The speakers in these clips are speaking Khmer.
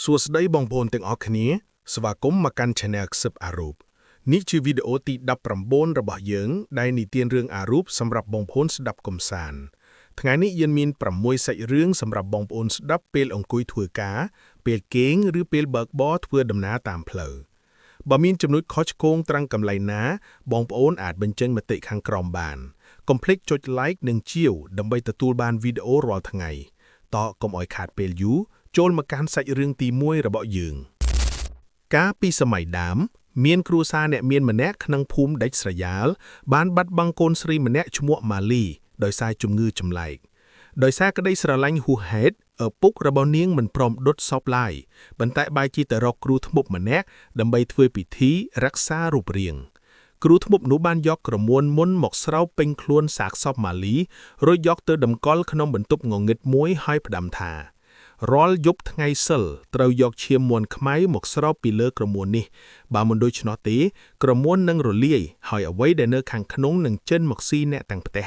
សួស្តីបងប្អូនទាំងអស់គ្នាស្វាគមន៍មកកាន់ Channel ខ្សឹបអារូបនេះជាវីដេអូទី19របស់យើងដែលនិទានរឿងអារូបសម្រាប់បងប្អូនស្ដាប់កំសាន្តថ្ងៃនេះយើងមាន6សាច់រឿងសម្រាប់បងប្អូនស្ដាប់ពេលអង្គុយធ្វើការពេលគេងឬពេលបើកបរធ្វើដំណើរតាមផ្លូវបើមានចំណុចខុសឆ្គងត្រង់កន្លែងណាបងប្អូនអាចបញ្ចេញមតិខាងក្រោមបានកុំភ្លេចចុច like និងជាវដើម្បីទទួលបានវីដេអូរាល់ថ្ងៃតកុំឲ្យខាតពេលយូរចូលមកកាន់សាច់រឿងទី1របស់យើងកាលពីសម័យដើមមានគ្រួសារអ្នកមានម្នាក់ក្នុងភូមិដាច់ស្រយាលបានបាត់បង់កូនស្រីម្នាក់ឈ្មោះម៉ាលីដោយសារជំងឺចម្លែកដោយសារក្តីស្រឡាញ់ហួសហេតុឪពុករបស់នាងមិនព្រមដុតសពឡើយប៉ុន្តែបែរជាទៅរកគ្រូធ្មប់ម្នាក់ដើម្បីធ្វើពិធីរក្សារូបរាងគ្រូធ្មប់នោះបានយកក្រមួនមុនមកស្រោបពេញខ្លួនសាកសពម៉ាលីរួចយកទៅតម្កល់ក្នុងបន្ទប់ងងឹតមួយហើយផ្ដាំថារាល់យប់ថ្ងៃសិលត្រូវយកឈាមមាន់ខ្មៅមកស្រោបពីលើក្រមួននេះបើមិនដូច្នោះទេក្រមួននឹងរលាយហើយអ្វីដែលនៅខាងក្នុងនឹងចិនមកស៊ីអ្នកទាំងផ្ទះ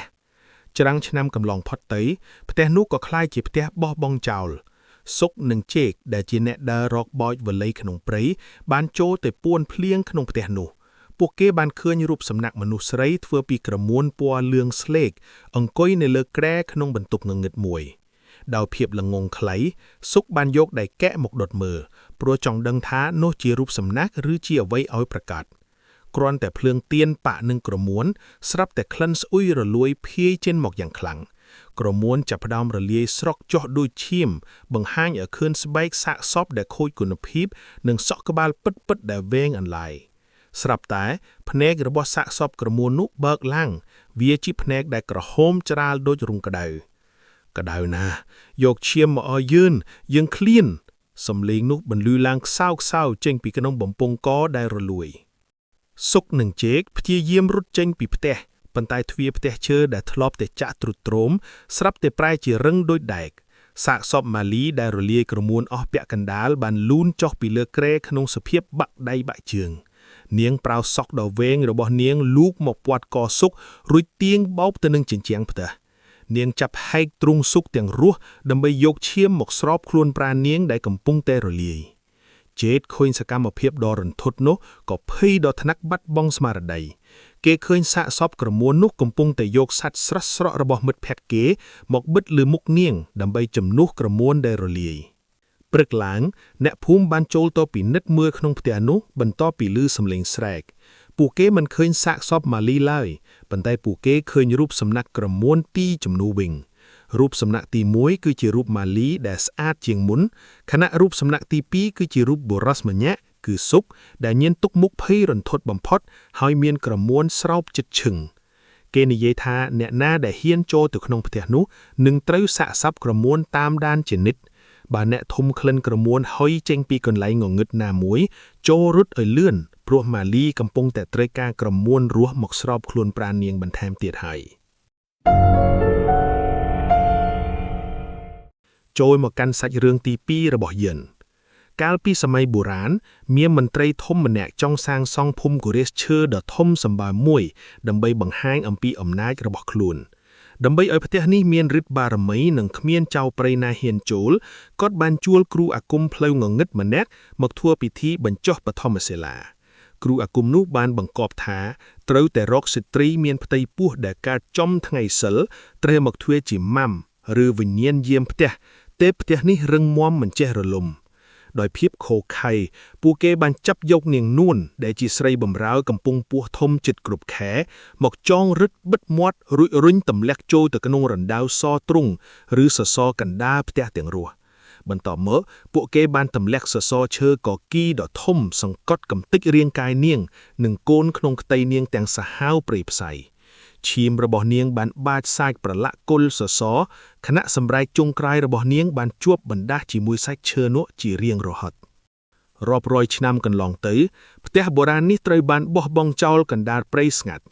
ច្រាំងឆ្នាំកំឡុងផុតទៅផ្ទះនោះក៏คล้ายជាផ្ទះបោះបង់ចោលសុកនិងជេកដែលជាអ្នកដើររកបោចវល័យក្នុងព្រៃបានចូលទៅពួនភ្លៀងក្នុងផ្ទះនោះពួកគេបានឃើញរូបសំណាកមនុស្សស្រីធ្វើពីក្រមួនពណ៌លឿងស្លេកអង្គុយនៅលើគ្រែក្នុងបន្ទប់ងងឹតមួយដោយភាពល្ងងខ្លីសុកបានយកដៃកែមកដុតមើលព្រោះចង់ដឹងថានោះជារូបសំណាកឬជាអ្វីឲ្យប្រកាសគ្រាន់តែភ្លើងទៀនប៉ាក់នឹងក្រមួនស្រាប់តែក្លិនស្អុយរលួយភាយចេញមកយ៉ាងខ្លាំងក្រមួនចាប់ផ្ដើមរលាយស្រក់ចុះដូចឈាមបង្ហាញឲ្យឃើញស្បែកសាកសពដែលខូចគុណភាពនិងសក់ក្បាលពិតៗដែលវែងអន្លាយស្រាប់តែភ្នែករបស់សាកសពក្រមួននោះបើកឡើងវាជាភ្នែកដែលក្រហមច្រាលដូចរងក្តៅណាយកឈាមមកឲ្យយើងឃ្លានសំឡេងនោះបន្លឺឡើងខ្សោៗចេញពីក្នុងបំពង់កដែលរលួយសុកនិងជេកព្យាយាមរត់ចេញពីផ្ទះប៉ុន្តែទ្វារផ្ទះឈើដែលធ្លាប់តែចាក់ទ្រុឌទ្រោមស្រាប់តែប្រែជារឹងដូចដែកសាកសពម៉ាលីដែលរលាយក្រមួនអស់ពាក់កណ្ដាលបានលូនចុះពីលើគ្រែក្នុងសភាពបាក់ដៃបាក់ជើងនាងប្រោសសក់ដ៏វែងរបស់នាងលូកមកពាត់កសុករួចទាញបោកទៅនឹងជញ្ជាំងផ្ទះនាងចាប់ហែកទ្រូងសុកទាំងរស់ដើម្បីយកឈាមមកស្រោបខ្លួនប្រាណនាងដែលកំពុងតែរលាយជេតឃើញសកម្មភាពដ៏រន្ធត់នោះក៏ភ័យដល់ថ្នាក់បាត់បង់ស្មារតីគេឃើញសាកសពក្រមួននោះកំពុងតែយកសាច់ស្រស់ស្រក់របស់មិត្តភក្តិគេមកបិទលើមុខនាងដើម្បីជំនួសក្រមួនដែលរលាយព្រឹកឡើងអ្នកភូមិបានចូលទៅពិនិត្យមើលក្នុងផ្ទះនោះបន្ទាប់ពីឮសំឡេងស្រែកពួកគេមិនឃើញសាកសពម៉ាលីឡើយប៉ុន្តែពួកគេឃើញរូបសំណាកក្រមួនទីជំនួសវិញរូបសំណាកទី1គឺជារូបម៉ាលីដែលស្អាតជាងមុនខណៈរូបសំណាកទី2គឺជារូបបុរសម្នាក់គឺសុកដែលញៀនទុកមុខភ័យរន្ធត់បំផុតហើយមានក្រមួនស្រោបជិតឈឹងគេនិយាយថាអ្នកណាដែលហ៊ានចូលទៅក្នុងផ្ទះនោះនឹងត្រូវសាកសពក្រមួនតាមដានជានិច្ចបើអ្នកធំក្លិនក្រមួនហុយចេញពីកន្លែងងងឹតណាមួយចូលរត់ឲ្យលឿនព្រោះម៉ាលីកំពុងតែត្រូវការក្រមួនរស់មកស្រោបខ្លួនប្រាណនាងបន្ថែមទៀតហើយចូលមកកាន់សាច់រឿងទី2របស់យើងកាលពីសម័យបុរាណមានមន្ត្រីធំម្នាក់ចង់សាងសង់ភូមិគូរេសឈើដ៏ធំសម្បើមមួយដើម្បីបង្ហាញអំពីអំណាចរបស់ខ្លួនដើម្បីឲ្យផ្ទះនេះមានឫទ្ធិបារមីនិងគ្មានចៅព្រៃណាហ៊ានចូលគាត់បានជួលគ្រូអាគមផ្លូវងងឹតម្នាក់មកធ្វើពិធីបញ្ចុះបឋមសិលាគ្រូអាគមនោះបានបង្គាប់ថាត្រូវតែរកស្ត្រីមានផ្ទៃពោះដែលកើតចំថ្ងៃសិលត្រូវមកធ្វើជាម៉ាំឬវិញ្ញាណយាមផ្ទះទេផ្ទះនេះរឹងមាំមិនចេះរលំដោយភាពខូខៃពួកគេបានចាប់យកនាងនួនដែលជាស្រីបម្រើកំពុងពោះធំជិតគ្រប់ខែមកចងរឹតបិទមាត់រួចរុញទម្លាក់ចូលទៅក្នុងរណ្ដៅសទ្រុងឬសសរកណ្ដាលផ្ទះទាំងរស់បន្ទាប់មកពួកគេបានទម្លាក់សសរឈើកគីដ៏ធំសង្កត់កំទេចរាងកាយនាងនិងកូនក្នុងផ្ទៃនាងទាំងសាហាវព្រៃផ្សៃឈាមរបស់នាងបានបាចសាច់ប្រឡាក់គល់សសរខណៈសម្រែកចុងក្រោយរបស់នាងបានជាប់បណ្ដាស់ជាមួយសាច់ឈើនោះជារៀងរហ័សរាប់រយឆ្នាំកន្លងទៅផ្ទះបុរាណនេះត្រូវបានបោះបង់ចោលកណ្ដាលព្រៃស្ងាត់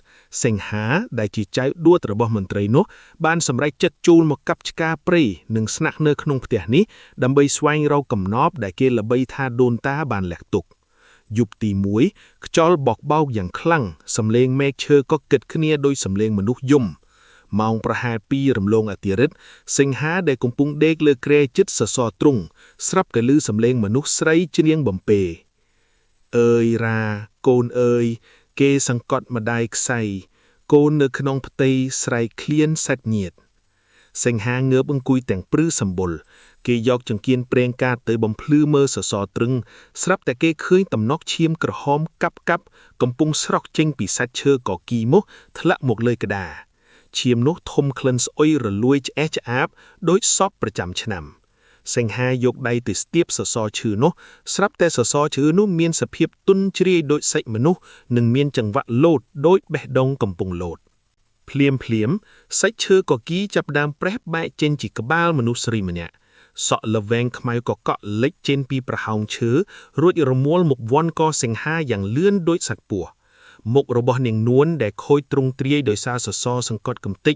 សិង្ហាដែលជាចៅដួតរបស់មន្ត្រីនោះបានសម្រេចចិត្តជួលមកកាប់ឆ្ការព្រៃនិងស្នាក់នៅក្នុងផ្ទះនេះដើម្បីស្វែងរកកំណប់ដែលគេល្បីថាដូនតាបានលាក់ទុកយប់ទី1ខ្យល់បោកបោកយ៉ាងខ្លាំងសំឡេងមេឃឈើក៏គិតគ្នាដោយសំឡេងមនុស្សយំ ម៉ោងប្រហែល2រំលងអតិរិទ្ធសិង្ហាដែលកំពុងដេកលើគ្រែជិតសសរទ្រុងស្រាប់តែឮសំឡេងមនុស្សស្រីច្រៀងបំពេអើយរ៉ាកូនអើយគេសង្កត់ម្ដាយខ្សៃកូននៅក្នុងផ្ទៃស្រែកឃ្លានសាច់ញាតិសិង្ហាងើបអង្គុយទាំងព្រឺសម្បុរគេយកចង្កៀនប្រេងកាតទៅបំភ្លឺមើលសសរទ្រឹងស្រាប់តែគេឃើញតំណក់ឈាមក្រហមកាប់កំពុងស្រក់ចេញពីសាច់ឈើកគីមោះធ្លាក់មកលើក្តារឈាមនោះធំក្លិនស្អុយរលួយឆ្អេះឆ្អាបដូចសពប្រចាំឆ្នាំសិង្ហាយកដៃទៅស្ទាបសសរឈើនោះស្រាប់តែសសរឈើនោះមានសភាពទន់ជ្រាយដូចសាច់មនុស្សនិងមានចង្វាក់លោតដូចបេះដូងកំពុងលោតភ្លាមសាច់ឈើកគីចាប់ដើមប្រេះបែកចេញជាក្បាលមនុស្សស្រីម្នាក់សក់ល្វែងខ្មៅកកក់លេចចេញពីប្រហោងឈើរួចរមួលមកវាន់កសិង្ហាយ៉ាងលឿនដូចសត្វពស់មុខរបស់នាងនួនដែលខូចទ្រង់ទ្រាយដោយសារសសរសង្កត់កំទេច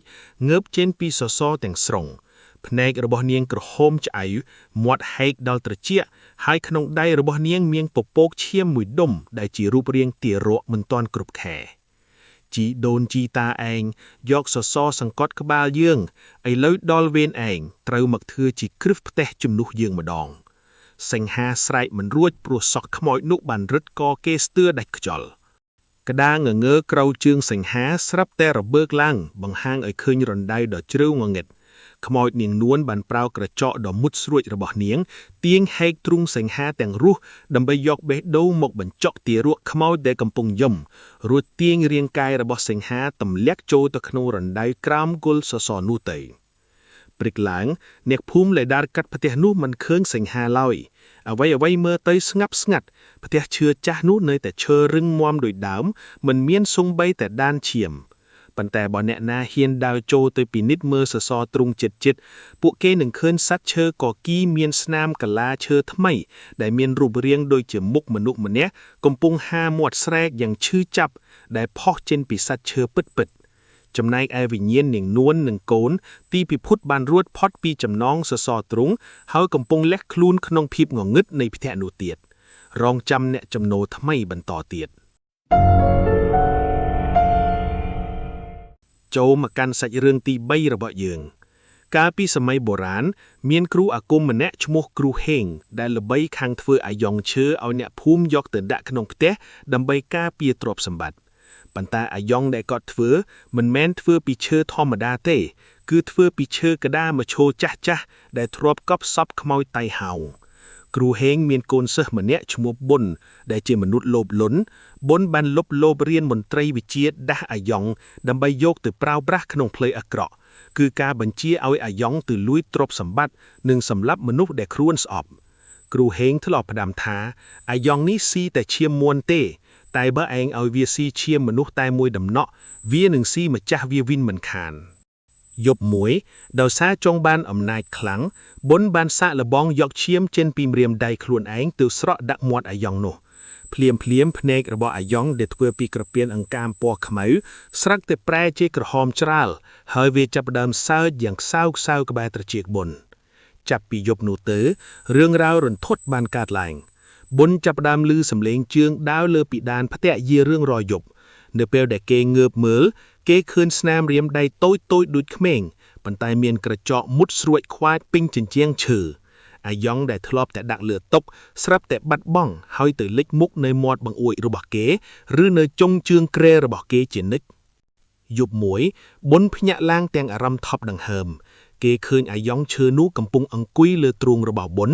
ងើបចេញពីសសរទាំងស្រុងភ្នែករបស់នាងក្រហមឆ្អៅមាត់ហែកដល់ត្រចៀកហើយក្នុងដៃរបស់នាងមានពពកឈាមមួយដុំដែលជារូបរាងទារកមិនទាន់គ្រប់ខែជីដូនជីតាឯងយកសសរសង្កត់ក្បាលយើងឥឡូវដល់វេនឯងត្រូវមកធ្វើជាគ្រឹះផ្ទះជំនួសយើងម្ដងសិង្ហាស្រែកមិនរួចព្រោះសក់ខ្មោចនោះបានរឹតកគេស្ទើរដាច់ខ្យល់ក្តាងងើក្រៅជើងសិង្ហាស្រាប់តែរបើកឡើងបង្ហាញឲ្យឃើញរណ្ដៅដ៏ជ្រៅងងឹតខ្មោចនាងនួនបានប្រោក្រចកដ៏មុតស្រួចរបស់នាងទាញហែកទ្រូងសិង្ហាទាំងរស់ដើម្បីយកបេះដូងមកបញ្ចុកទារកខ្មោចដែលកំពុងយំរួចទាញរាងកាយរបស់សិង្ហាទម្លាក់ចូលទៅក្នុងរណ្ដៅក្រោមគល់សសរនោះទៅព្រឹកឡើងអ្នកភូមិដែលដើរកាត់ផ្ទះនោះមិនឃើញសិង្ហាឡើយអ្វីមើលទៅស្ងាត់ផ្ទះឈើចាស់នោះនៅតែឈើរឹងមាំដូចដើមមិនមានសូម្បីតែដានឈាមប៉ុន្តែបើអ្នកណាហ៊ានដើរចូលទៅពិនិត្យមើលសសរទ្រូងចិត្តពួកគេនឹងឃើញសត្វឈើកគីមានស្នាមកលាឈើថ្មីដែលមានរូបរាងដូចជាមុខមនុស្សម្នាក់កំពុងហាមាត់ស្រែកយ៉ាងឈឺចាប់ដែលផុសចេញពីសាច់ឈើពិតចំណែកឯវិញ្ញាណនាងនួននិងកូនទីពិភពបានរួចផុតពីចំណងសសរទ្រូងហើយកំពុងលះខ្លួនក្នុងភាពងងឹតនៃផ្ទះនោះទៀតរងចាំអ្នកចំណូលថ្មីបន្តទៀតចូលមកកាន់សាច់រឿងទី3របស់យើងកាលពីសម័យបុរាណមានគ្រូអាគមម្នាក់ឈ្មោះគ្រូហេងដែលល្បីខាងធ្វើអាយ៉ងឈើឲ្យអ្នកភូមិយកទៅដាក់ក្នុងផ្ទះដើម្បីការពារទ្រព្យសម្បត្តិប៉ុន្តែអាយ៉ងដែលគាត់ធ្វើមិនមែនធ្វើពីឈើធម្មតាទេគឺធ្វើពីឈើក្តារមឈូចាស់ដែលធ្លាប់កប់សពខ្មោចតៃហោងគ្រូហេងមានកូនសិស្សម្នាក់ឈ្មោះប៊ុនដែលជាមនុស្សលោភលន់ប៊ុនបានលុបលោបរៀនមន្ត្រីវិជាដាស់អាយ៉ងដើម្បីយកទៅប្រើប្រាស់ក្នុងផ្លូវអាក្រក់គឺការបញ្ជាឲ្យអាយ៉ងទៅលួចទ្រព្យសម្បត្តិនិងសម្លាប់មនុស្សដែលខ្លួនស្អប់គ្រូហេងធ្លាប់ផ្ដាំថាអាយ៉ងនេះស៊ីតែឈាមមួនទេតែបើឯងឲ្យវាស៊ីឈាមមនុស្សតែមួយដំណក់វានឹងស៊ីម្ចាស់វាវិញមិនខានយប់មួយដោយសារចង់បានអំណាចខ្លាំងប៊ុនបានសាកល្បងយកឈាមចេញពីម្រាមដៃខ្លួនឯងទៅស្រក់ដាក់មាត់អាយ៉ងនោះភ្លាមភ្នែករបស់អាយ៉ងដែលធ្វើពីក្រពៀនអង្កាមពណ៌ខ្មៅស្រឹកតែប្រែជាក្រហមច្រាលហើយវាចាប់ផ្ដើមសើចយ៉ាងសៅក្បែរត្រចៀកប៊ុនចាប់ពីយប់នោះទៅរឿងរ៉ាវរន្ធត់បានកើតឡើងប៊ុនចាប់ផ្ដើមឮសំឡេងជើងដើរលើពីដានផ្ទះយារឿងរយប់នៅពេលដែលគេងើបមើលគេឃើញស្នាមរៀមដៃតូចដូចក្មេងប៉ុន្តែមានក្រចកមុតស្រួចខ្វាចពេញជញ្ជាំងឈើអាយ៉ងដែលធ្លាប់តែដាក់លើតុស្រាប់តែបាត់បង់ហើយទៅលិចមុខនៅមាត់បង្អួចរបស់គេឬនៅចុងជើងគ្រែរបស់គេជានិច្ចយប់មួយប៊ុនភ្ញាក់ឡើងទាំងអារម្មណ៍ថប់ដង្ហើមគេឃើញអាយ៉ងឈើនោះកំពុងអង្គុយលើទ្រូងរបស់ប៊ុន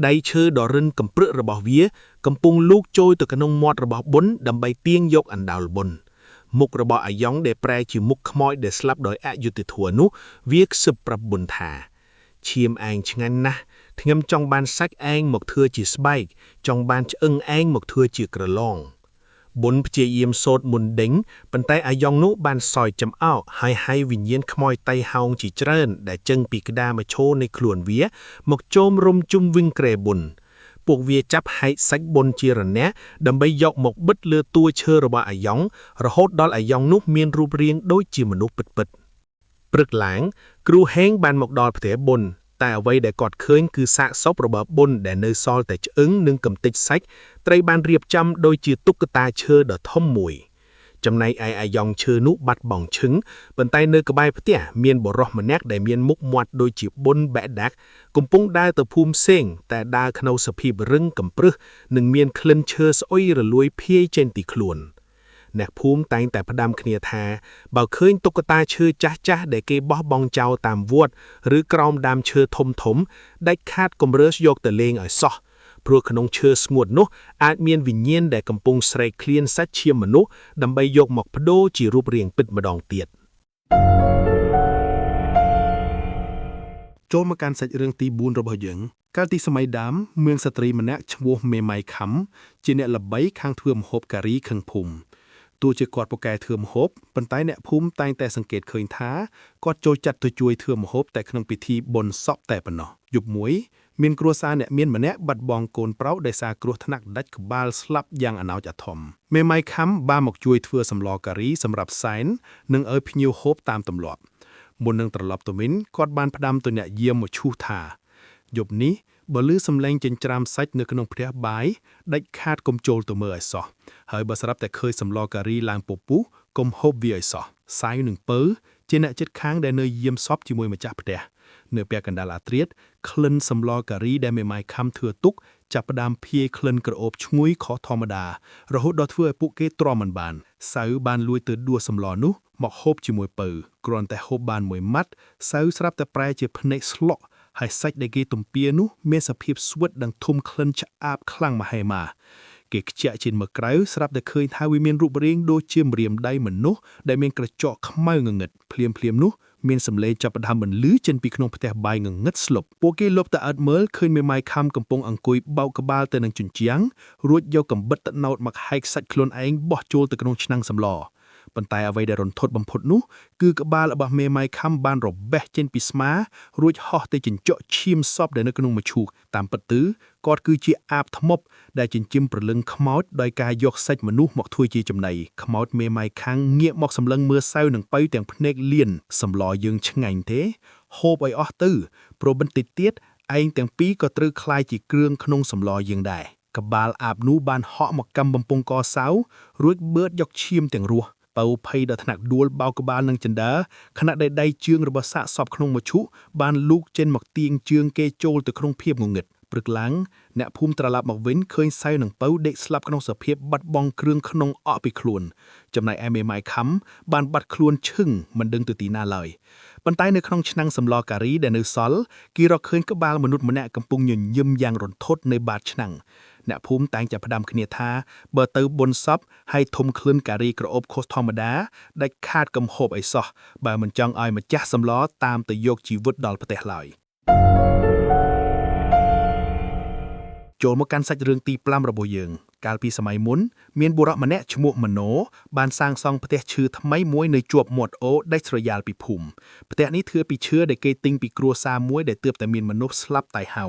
ដៃឈើដ៏រឹងកំព្រឹករបស់វាកំពុងលូកចូលទៅក្នុងមាត់របស់ប៊ុនដើម្បីទាញយកអណ្ដោលប៊ុនមុខរបស់អាយ៉ងដែលប្រែជាមុខខ្មោចដែលស្លាប់ដោយអយុត្តិធម៌នោះវាខ្សឹបប្រាប់ប៊ុនថាឈាមឯងឆ្ងាញ់ណាស់ខ្ញុំចង់បានសាច់ឯងមកធ្វើជាស្បែកចង់បានឆ្អឹងឯងមកធ្វើជាក្រឡងប៊ុនព្យាយាមសូត្រមុនដេញប៉ុន្តែអាយ៉ងនោះបានសោយចំអោហើយវិញ្ញាណខ្មោចតៃហោងជាច្រើនដែលចឹងពីក្តារមឈូនៃខ្លួនវាមកជុំរុំជុំវិញគ្រែប៊ុនពួកវាចាប់ហែកសាច់ប៊ុនជារណាស់ដើម្បីយកមកបិទលើតួឈើរបស់អាយ៉ងរហូតដល់អាយ៉ងនោះមានរូបរាងដូចជាមនុស្សពិតព្រឹកឡើងគ្រូហេងបានមកដល់ផ្ទះប៊ុនតែអ្វីដែលគាត់ឃើញគឺសាកសពរបស់ប៊ុនដែលនៅសល់តែឆ្អឹងនិងកំទេចសាច់ត្រូវបានរៀបចំដូចជាតុក្កតាឈើដ៏ធំមួយ ចំណែកឯអាយ៉ងឈើនោះបាត់បង់ឈឹងប៉ុន្តែនៅក្បែរផ្ទះមានបុរសម្នាក់ដែលមានមុខមាត់ដូចជាបុនបែកដាក់កំពុងដើរទៅភូមិផ្សេងតែដើរក្នុងសភាពរឹងកំព្រឹសនិងមានក្លិនឈើស្អុយរលួយភាយចេញពីខ្លួនអ្នកភូមិតែងតែផ្ដាំគ្នាថាបើឃើញតុក្កតាឈើចាស់ៗដែលគេបោះបង់ចោលតាមវត្តឬក្រោមដើមឈើធំៗដាច់ខាតគំរើសយកទៅលេងឲ្យសោះព្រោះក្នុងឈើស្ងួតនោះអាចមានវិញ្ញាណដែលកំពុងស្រែកឃ្លានសាច់ឈាមមនុស្សដើម្បីយកមកប្ដូរជារូបរាងពិតម្ដងទៀតចូលមកកាន់សាច់រឿងទី4របស់យើងកាលពីសម័យដើមមានស្ត្រីម្នាក់ឈ្មោះមេម៉ៃខំជាអ្នកល្បីខាងធ្វើម្ហូបការីខឹងភូមិទោះជាគាត់ពូកែធ្វើម្ហូបប៉ុន្តែអ្នកភូមិតែងតែសង្កេតឃើញថាគាត់ចូលចិត្តទៅជួយធ្វើម្ហូបតែក្នុងពិធីបុណ្យសពតែប៉ុណ្ណោះយប់មួយមានគ្រួសារអ្នកមានម្នាក់បាត់បង់កូនប្រុសដោយសារគ្រោះថ្នាក់ដាច់ក្បាលស្លាប់យ៉ាងអណោចអាធំមេម៉ៃខំបានមកជួយធ្វើសម្លការីសម្រាប់សែននិងឲ្យភ្ញៀវហូបតាមទម្លាប់មុននឹងត្រឡប់ទៅវិញគាត់បានផ្ដាំទៅអ្នកយាមមកឈូសថាយប់នេះបើលឺសំឡេងចិញ្ច្រាំសាច់នៅក្នុងផ្ទះបាយដាច់ខាតកុំចូលទៅមើលឲ្យសោះហើយបើស្រាប់តែឃើញសម្លការីឡើងពពុះកុំហូបវាឲ្យសោះសាយនឹងពើជាអ្នកជិតខាងដែលនៅយាមសពជាមួយម្ចាស់ផ្ទះនៅពាក់កណ្ដាលអាត្រៀតក្លិនសម្លការីដែលមេម៉ាយខំធ្វើទុកចាប់ផ្ដើមភាយក្លិនក្រអូបឈ្ងុយខុសធម្មតារហូតដល់ធ្វើឲ្យពួកគេទ្រាំមិនបានសៅបានលួចទៅដួសសម្លនោះមកហូបជាមួយពៅគ្រាន់តែហូបបានមួយម៉ាត់សៅស្រាប់តែប្រែជាភ្នែកស្លក់ហើយសាច់ដែលគេទំពានោះមានសភាពស្វិតនិងធំក្លិនឆ្អាបខ្លាំងមហិមាគេខ្ជាក់ជិនមកក្រៅស្រាប់តែឃើញថាវាមានរូបរាងដូចជាម្រាមដៃមនុស្សដែលមានក្រចកខ្មៅងងឹតភ្លាមនោះមានសម្លេងចាប់ផ្ដើមបន្លឺចេញពីក្នុងផ្ទះបាយងងឹតស្លុបពួកគេលបទៅអត់មើលឃើញមេម៉ាយខំកំពុងអង្គុយបោកក្បាលទៅនឹងជញ្ជាំងរួចយកកំបិតតណោតមកហែកសាច់ខ្លួនឯងបោះចូលទៅក្នុងឆ្នាំងសម្លប៉ុន្តែអ្វីដែលរន្ធត់បំផុតនោះគឺក្បាលរបស់មេម៉ាយខំបានរបេះចេញពីស្មារួចហោះទៅចិញ្ចក់ឈាមសពដែលនៅក្នុងមឈូសតាមពិតទៅគាត់គឺជាអាបថ្មប់ដែលចិញ្ចឹមព្រលឹងខ្មោចដោយការយកសាច់មនុស្សមកធ្វើជាចំណីខ្មោចមេម៉ាយខាំងងាកមកសម្លឹងមើលសៅនឹងប៉ៅទាំងភ្នែកលៀនសម្លយើងឆ្ងាញ់ទេហូបឲ្យអស់ទៅព្រោះបន្តិចទៀតឯងទាំងពីរក៏ត្រូវคล้ายជាគ្រឿងក្នុងសម្លយើងដែរក្បាលអាបនោះបានហក់មកកាន់បំពង់កសៅរួចបឺតយកឈាមទាំងរស់ពៅភ័យដល់ថ្នាក់ដួលបោកក្បាលនឹងចិនដាខណៈដែលដៃជើងរបស់សាកសពក្នុងមឈូសបានលូកចេញមកទាញជើងគេចូលទៅក្នុងភាពងងឹតព្រឹកឡើងអ្នកភូមិត្រឡប់មកវិញឃើញសៅនឹងពៅដេកស្លាប់ក្នុងសភាពបាត់បង់គ្រឿងក្នុងអកពីខ្លួនចំណែកឯមេម៉ាយខំបានបាត់ខ្លួនឈឹងមិនដឹងទៅទីណាឡើយប៉ុន្តែនៅក្នុងឆ្នាំងសម្លការីដែលនៅសល់គេរកឃើញក្បាលមនុស្សម្នាក់កំពុងញញឹមយ៉ាងរន្ធត់នៅបាតឆ្នាំងអ្នកភូមិតែងតែផ្ដាំគ្នាថាបើទៅបុណ្យសពហើយធំក្លិនការីក្រអូបខុសធម្មតាដាច់ខាតកំហូបអីសោះបើមិនចង់ឲ្យម្ចាស់សម្លតាមទៅយកជីវិតដល់ផ្ទះឡើយចូលមកកាន់សាច់រឿងទី5របស់យើងកាលពីសម័យមុនមានបុរសម្នាក់ឈ្មោះមណោបានសាងសង់ផ្ទះឈើថ្មីមួយនៅជាប់មាត់អូដាច់ស្រយាលពីភូមិផ្ទះនេះធ្វើពីឈើដែលគេទិញពីគ្រួសារមួយដែលទើបតែមានមនុស្សស្លាប់តៃហៅ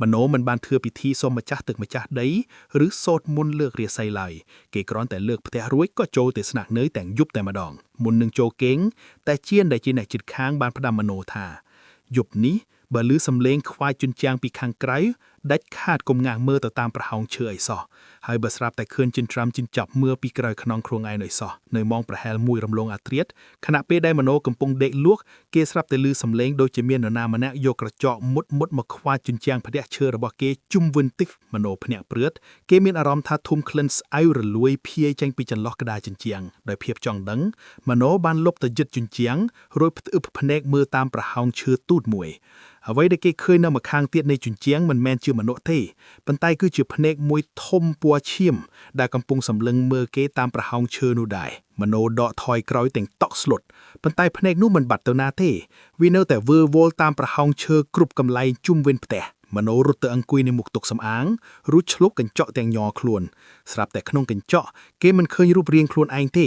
មណោមិនបានធ្វើពិធីសុំម្ចាស់ទឹកម្ចាស់ដីឬសូត្រមន្តលើករាសីឡើយគេគ្រាន់តែលើកផ្ទះរួចក៏ចូលទៅស្នាក់នៅទាំងយប់តែម្ដងមុននឹងចូលគេងតែជានដែលជាអ្នកជិតខាងបានផ្ដាំមណោថាយប់នេះបើឮសំឡេងខ្វាយជញ្ជាំងពីខាងក្រៅដាច់ខាតកុំងាកមើលទៅតាមប្រហោងឈើអីសោះហើយបើស្រាប់តែឃើញចិនត្រាំចិនចាប់មើលពីក្រៅខ្នងគ្រងឯនៅសោះនៅម៉ោងប្រហែល1រំលងអាត្រៀតខណៈពេលដែលមណោកំពុងដេកលក់គេស្រាប់តែឮសំឡេងដូចជាមាននរណាម្នាក់យកក្រចកមុតមកខ្វាយជញ្ជាំងផ្ទះឈើរបស់គេជុំវិញទិសមណោភ្ញាក់ព្រឺតគេមានអារម្មណ៍ថាធុំក្លិនស្អៅរលួយភាយចេញពីចន្លោះក្តារជញ្ជាំងដោយភាពចង់ដឹងមណោបានលុបទៅយឹតជញ្ជាំងរួចផ្អឹបភ្នែកមើលតាមប្រហោងឈើទូតមួយអ្វីដែលគេឃើញនៅម្ខាងទៀតនៃជញ្ជាំងមិនមែនជាមនុស្សទេប៉ុន្តែគឺជាភ្នែកមួយធំពណ៌ឈាមដែលកំពុងសម្លឹងមើលគេតាមប្រហោងឈើនោះដែរមណោដកថយក្រោយទាំងតក់ស្លុតប៉ុន្តែភ្នែកនោះមិនបាត់ទៅណាទេវានៅតែវើវល់តាមប្រហោងឈើគ្រប់កន្លែងជុំវិញផ្ទះមណោរត់ទៅអង្គុយនៅមុខតុសំអាងរួចឆ្លុះកញ្ចក់ទាំងញ័រខ្លួនស្រាប់តែក្នុងកញ្ចក់គេមិនឃើញរូបរាងខ្លួនឯងទេ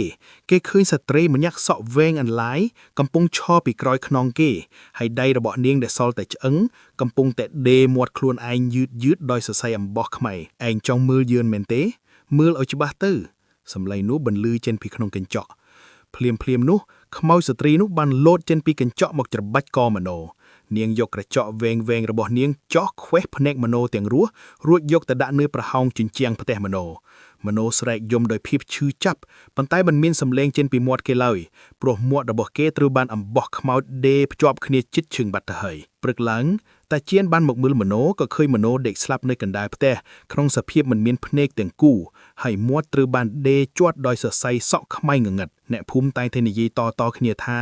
គេឃើញស្ត្រីម្នាក់សក់វែងអន្លាយកំពុងឈរពីក្រោយខ្នងគេហើយដៃរបស់នាងដែលសល់តែឆ្អឹងកំពុងតែដេរមាត់ខ្លួនឯងយឺតដោយសរសៃអំបោះខ្មែរឯងចង់មើលយឿនមែនទេមើលឲ្យច្បាស់ទៅសម្លេងនោះបន្លឺចេញពីក្នុងកញ្ចក់ភ្លាមនោះខ្មោចស្ត្រីនោះបានលោតចេញពីកញ្ចក់មកច្របាច់កមណោនាងយកក្រចកវែងរបស់នាងចោះខ្វេះភ្នែកមណោទាំងរស់រួចយកទៅដាក់នៅប្រហោងជញ្ជាំងផ្ទះមណោ มโนស្រែកយំដោយភាពឈឺចាប់ប៉ុន្តែមិនមានសំឡេងចេញពីមាត់គេឡើយព្រោះមាត់របស់គេត្រូវបានអំបោះខ្មោចដេរភ្ជាប់គ្នាជិតឈឹងបាត់ទៅហើយព្រឹកឡើងតាជៀនបានមកមើលមโนក៏ឃើញមโนដេកស្លាប់នៅកណ្ដាលផ្ទះក្នុងសភាពមិនមានភ្នែកទាំងគូហើយមាត់ត្រូវបានដេរជាត់ដោយសរសៃសក់ខ្មៅងងឹតអ្នកភូមិតែងតែនិយាយតគ្នាថា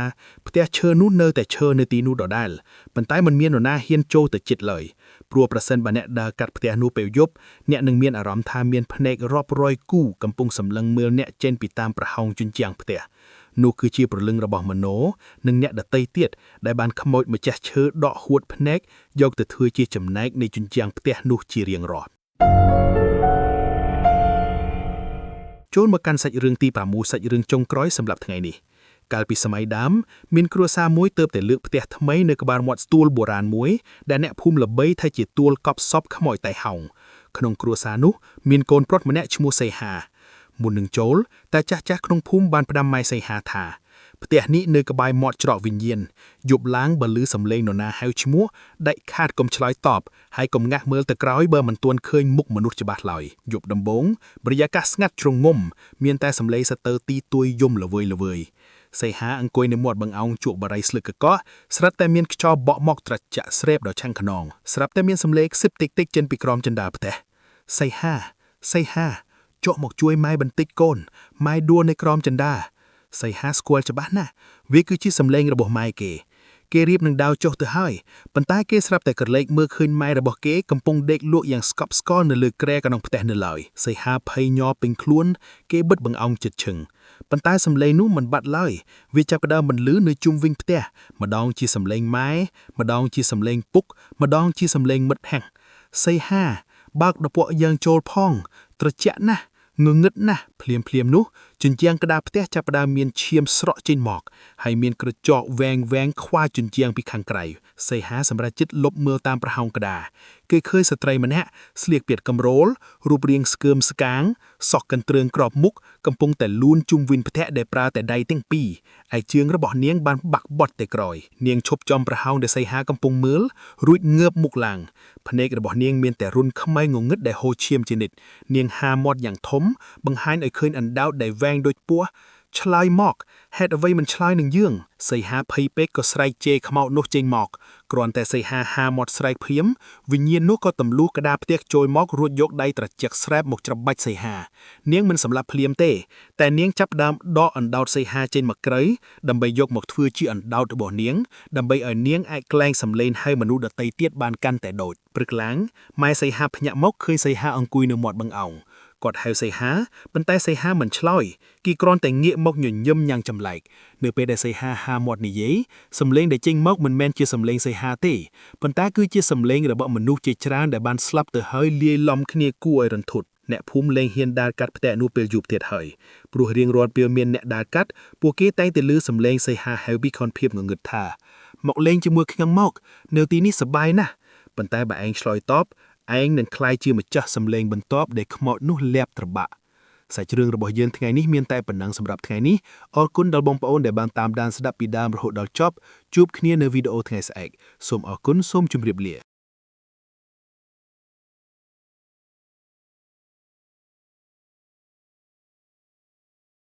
ផ្ទះឈើនោះនៅតែឈើនៅទីនោះដដែលប៉ុន្តែមិនមាននរណាហ៊ានចូលទៅជិតឡើយព្រោះប្រសិនបើអ្នកដើរកាត់ផ្ទះនោះពេលយប់អ្នកនឹងមានអារម្មណ៍ថាមានភ្នែករាប់រយគូកំពុងសម្លឹងមើលអ្នកចេញពីតាមប្រហោងជញ្ជាំងផ្ទះនោះគឺជាព្រលឹងរបស់មโนនិងអ្នកដតីទៀតដែលបានខ្មោចម្ចាស់ឈើដកហួតភ្នែកយកទៅធ្វើជាចំណែកនៃជញ្ជាំងផ្ទះនោះជារៀងរាល់ចូលមកកាន់សាច់រឿងទី6សាច់រឿងចុងក្រោយសម្រាប់ថ្ងៃនេះកាលពីសម័យដើមមានគ្រួសារមួយទើបតែលើកផ្ទះថ្មីនៅក្បែរមាត់ស្ទួលបុរាណមួយដែលអ្នកភូមិល្បីថាជាទួលកប់សពខ្មោចតៃហោងក្នុងគ្រួសារនោះមានកូនប្រុសម្នាក់ឈ្មោះសីហាមុននឹងចូលតែចាស់ក្នុងភូមិបានផ្ដាំម៉ែសីហាថាផ្ទះនេះនៅក្បែរមាត់ច្រកវិញ្ញាណយប់ឡើងបើឮសំឡេងនរណាហៅឈ្មោះដាច់ខាតកុំឆ្លើយតបហើយកុំងាស់មើលទៅក្រោយបើមិនទាន់ឃើញមុខមនុស្សច្បាស់ឡើយយប់ដំបូងបរិយាកាសស្ងាត់ជ្រងំមានតែសំឡេងសត្វទីទួយយំល្វើយសីហាអង្គុយនៅមាត់បង្អោងជក់បារីស្លឹកកកោះស្រាប់តែមានខ្យល់បក់មកត្រជាក់ស្រេបដល់ឆាំងខ្នងស្រាប់តែមានសំឡេងខ្សិបតិចចេញពីក្រោមជណ្ដើរផ្ទះសីហាចុះមកជួយម៉ែបន្តិចកូនម៉ែដួលនៅក្រោមជណ្ដើរសីហាស្គាល់ច្បាស់ណាស់វាគឺជាសំឡេងរបស់ម៉ែគេរៀបនឹងដាវចុះទៅហើយប៉ុន្តែគេស្រាប់តែក្រឡេកមើលឃើញម៉ែរបស់គេកំពុងដេកលក់យ៉ាងស្កប់ស្កល់នៅលើគ្រែក្នុងផ្ទះនៅឡើយសីហាភ័យញ័រពេញខ្លួនគេបិទបង្អោងជិតឈឹងប៉ុន្តែសំឡេងនោះមិនបាត់ឡើយវាចាប់ផ្ដើមបន្លឺនៅជុំវិញផ្ទះម្ដងជាសំឡេងម៉ែម្ដងជាសំឡេងពុកម្ដងជាសំឡេងមិត្តហាំងសីហាបើកដពកយើងចូលផងត្រជាក់ណាស់ងងឹតណាស់ភ្លាមនោះជញ្ជាំងក្តារផ្ទះចាប់ផ្ដើមមានឈាមស្រក់ចេញមកហើយមានក្រចកវែងខ្វាជញ្ជាំងពីខាងក្រៅសីហាសម្រាប់ចិត្តលុបមើលតាមប្រហោងក្តារគេឃើញស្ត្រីម្នាក់ស្លៀកពាក់កំរោលរូបរាងស្កើមស្កាងសក់កន្ទ្រើងក្របមុខកំពុងតែលូនជុំវិញផ្ទះដែលប្រើតែដៃទាំងពីរឯជើងរបស់នាងបានបាក់បត់ទៅក្រោយនាងឈប់ចំប្រហោងដែលសីហាកំពុងមើលរួចងើបមុខឡើងភ្នែករបស់នាងមានតែរុនខ្មៅងងឹតដែលហូរឈាមជានិច្ចនាងហាមាត់យ៉ាងធំបង្ហាញឲ្យឃើញអណ្ដោតដែលវែងដូចពស់ឆ្លើយមកហេតុអ្វីមិនឆ្លើយនឹងយើងសីហាភ័យពេកក៏ស្រែកជេរខ្មោចនោះចេញមកគ្រាន់តែសីហាហាមាត់ស្រែកភ្លាមវិញ្ញាណនោះក៏ទម្លុះក្តារផ្ទះចូលមករួចយកដៃត្រជាក់ស្រែបមកច្របាច់សីហានាងមិនសម្លាប់ភ្លាមទេតែនាងចាប់ដើមដកអណ្ដោតសីហាចេញមកក្រៅដើម្បីយកមកធ្វើជាអណ្ដោតរបស់នាងដើម្បីឲ្យនាងអាចក្លែងសម្លេងហៅមនុស្សដទៃទៀតបានកាន់តែដូចព្រឹកឡើងម៉ែសីហាភ្ញាក់មកឃើញសីហាអង្គុយនៅមាត់បង្អោងគាត់ហៅសីហាប៉ុន្តែសីហាមិនឆ្លើយគេគ្រាន់តែងាកមកញញឹមយ៉ាងចម្លែកនៅពេលដែលសីហាហាមាត់និយាយសំឡេងដែលចេញមកមិនមែនជាសំឡេងសីហាទេប៉ុន្តែគឺជាសំឡេងរបស់មនុស្សជាច្រើនដែលបានស្លាប់ទៅហើយលាយឡំគ្នាគួរឲ្យរន្ធត់អ្នកភូមិលែងហ៊ានដើរកាត់ផ្ទះនោះពេលយប់ទៀតហើយព្រោះរៀងរាល់ពេលមានអ្នកដើរកាត់ពួកគេតែងតែឮសំឡេងសីហាហៅពីខនភាពងងឹតថាមកលេងជាមួយខ្ញុំមកនៅទីនេះសប្បាយណាស់ប៉ុន្តែបើឯងឆ្លើយតបឯងនឹងក្លាយជាម្ចាស់សម្លេងបន្ទាប់ដែលខ្មោចនោះលាបត្របាក់សាច់រឿងរបស់យើងថ្ងៃនេះមានតែប៉ុណ្ណឹងសម្រាប់ថ្ងៃនេះអរគុណដល់បងប្អូនដែលបានតាមដានស្ដាប់ពីដើមរហូតដល់ចប់ជួបគ្នានៅវីដេអូថ្ងៃស្អែកសូមអរគុណសូមជម្រាបលា